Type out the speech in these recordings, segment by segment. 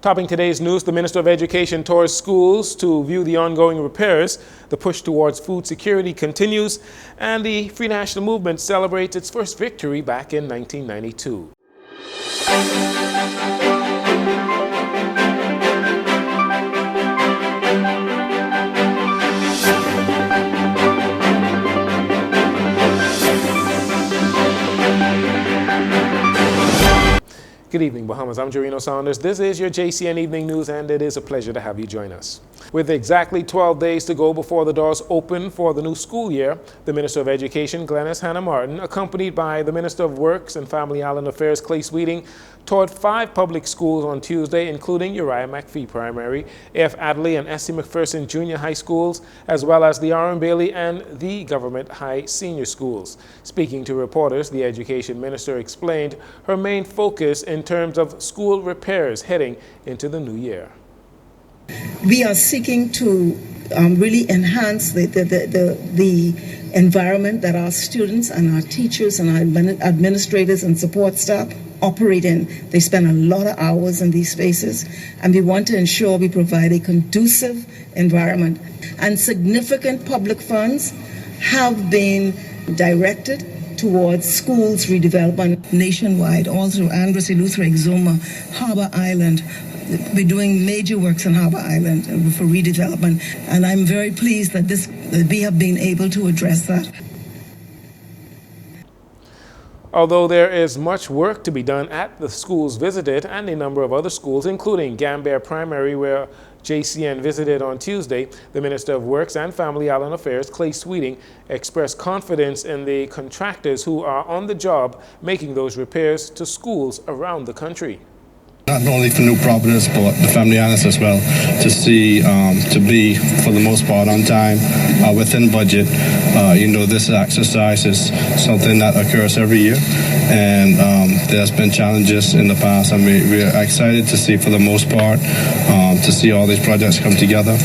Topping today's news, the Minister of Education tours schools to view the ongoing repairs. The push towards food security continues, and the Free National Movement celebrates its first victory back in 1992. Good evening, Bahamas. I'm Jarino Saunders. This is your JCN Evening News, and it is a pleasure to have you join us. With exactly 12 days to go before the doors open for the new school year, the Minister of Education, Glenys Hannah Martin, accompanied by the Minister of Works and Family Island Affairs, Clay Sweeting, toured 5 public schools on Tuesday, including Uriah McPhee Primary, F. Adley and S.C. McPherson Junior High Schools, as well as the R.M. Bailey and the Government High Senior Schools. Speaking to reporters, the Education Minister explained her main focus in terms of school repairs heading into the new year. We are seeking to really enhance the environment that our students and our teachers and our administrators and support staff operate in. They spend a lot of hours in these spaces, and we want to ensure we provide a conducive environment. And significant public funds have been directed towards schools redevelopment nationwide, all through Anglesey, Luther, Exuma, Harbour Island. We're doing major works on Harbour Island for redevelopment, and I'm very pleased that we have been able to address that. Although there is much work to be done at the schools visited and a number of other schools, including Gambier Primary, where JCN visited on Tuesday, the Minister of Works and Family Island Affairs, Clay Sweeting, expressed confidence in the contractors who are on the job making those repairs to schools around the country. Not only for New Providence, but the Family Islands as well, to see, to be, for the most part, on time, within budget. This exercise is something that occurs every year, and there's been challenges in the past, and we're excited to see, for the most part, to see all these projects come together.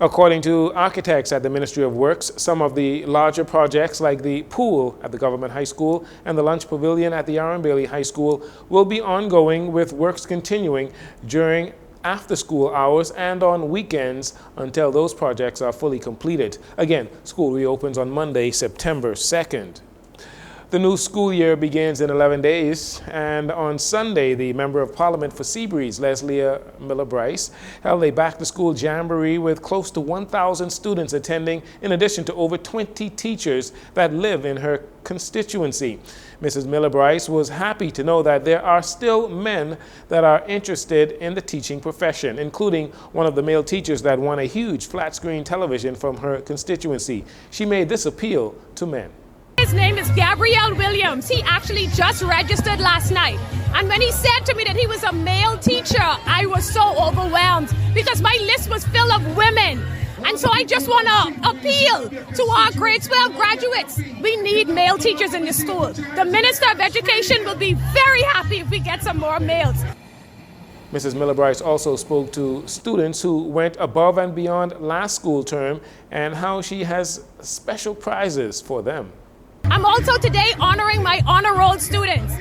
According to architects at the Ministry of Works, some of the larger projects like the pool at the Government High School and the lunch pavilion at the R.M. Bailey High School will be ongoing, with works continuing during after-school hours and on weekends until those projects are fully completed. Again, school reopens on Monday, September 2nd. The new school year begins in 11 days, and on Sunday, the Member of Parliament for Seabreeze, Leslie Miller Bryce, held a back-to-school jamboree with close to 1,000 students attending, in addition to over 20 teachers that live in her constituency. Mrs. Miller Bryce was happy to know that there are still men that are interested in the teaching profession, including one of the male teachers that won a huge flat-screen television from her constituency. She made this appeal to men. His name is Gabriel Williams. He actually just registered last night. And when he said to me that he was a male teacher, I was so overwhelmed because my list was full of women. And so I just want to appeal to our grade 12 graduates. We need male teachers in the school. The Minister of Education will be very happy if we get some more males. Mrs. Miller Bryce also spoke to students who went above and beyond last school term and how she has special prizes for them. I'm also today honoring my honor roll students.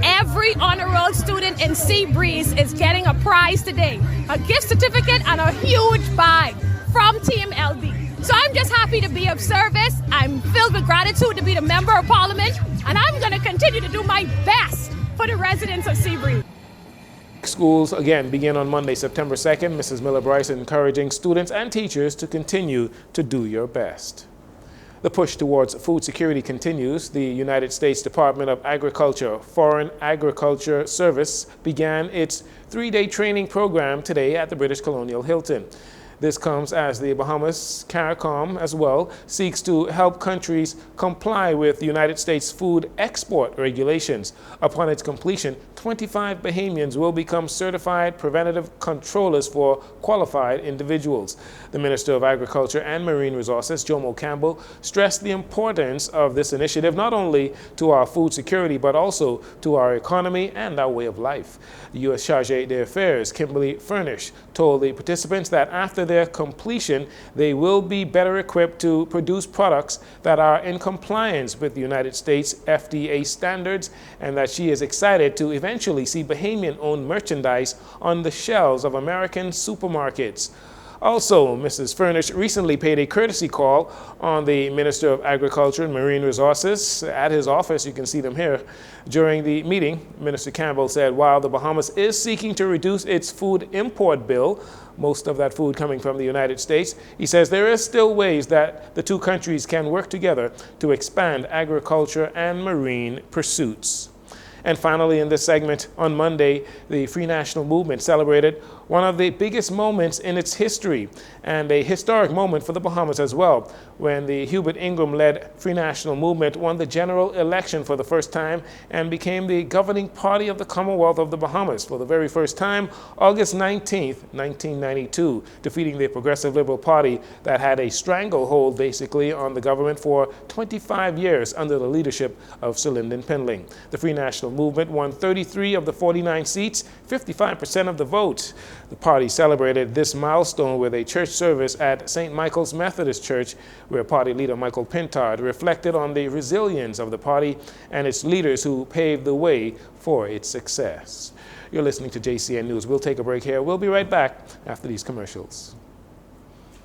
Every honor roll student in Seabreeze is getting a prize today, a gift certificate and a huge bag from Team LB. So I'm just happy to be of service. I'm filled with gratitude to be the Member of Parliament, and I'm going to continue to do my best for the residents of Seabreeze. Schools again begin on Monday, September 2nd. Mrs. Miller Bryce encouraging students and teachers to continue to do your best. The push towards food security continues. The United States Department of Agriculture Foreign Agriculture Service began its 3-day training program today at the British Colonial Hilton. This comes as the Bahamas CARICOM as well seeks to help countries comply with the United States food export regulations. Upon its completion, 25 Bahamians will become certified preventative controllers for qualified individuals. The Minister of Agriculture and Marine Resources, Jomo Campbell, stressed the importance of this initiative not only to our food security but also to our economy and our way of life. The U.S. Chargé d'Affaires, Kimberly Furnish, told the participants that after their completion, they will be better equipped to produce products that are in compliance with the United States FDA standards, and that she is excited to eventually see Bahamian-owned merchandise on the shelves of American supermarkets. Also, Mrs. Furnish recently paid a courtesy call on the Minister of Agriculture and Marine Resources at his office. You can see them here. During the meeting, Minister Campbell said while the Bahamas is seeking to reduce its food import bill, most of that food coming from the United States, he says there is still ways that the two countries can work together to expand agriculture and marine pursuits. And finally, in this segment, on Monday, the Free National Movement celebrated one of the biggest moments in its history, and a historic moment for the Bahamas as well, when the Hubert Ingram-led Free National Movement won the general election for the first time and became the governing party of the Commonwealth of the Bahamas for the very first time, August 19th, 1992, defeating the Progressive Liberal Party that had a stranglehold, basically, on the government for 25 years under the leadership of Sir Lyndon Pendling. The Free National Movement won 33 of the 49 seats, 55% of the vote. The party celebrated this milestone with a church service at St. Michael's Methodist Church, where party leader Michael Pintard reflected on the resilience of the party and its leaders who paved the way for its success. You're listening to JCN News. We'll take a break here. We'll be right back after these commercials.